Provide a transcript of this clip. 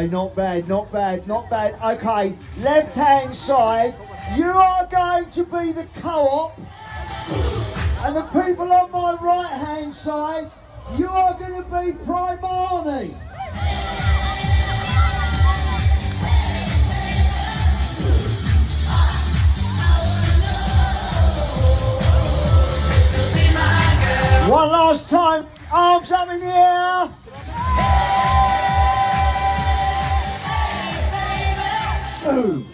Okay, not bad, not bad, not bad. Okay, left-hand side, you are going to be the co-op. And the people on my right-hand side, you are going to be Primani. One last time, arms up in the air. Boom.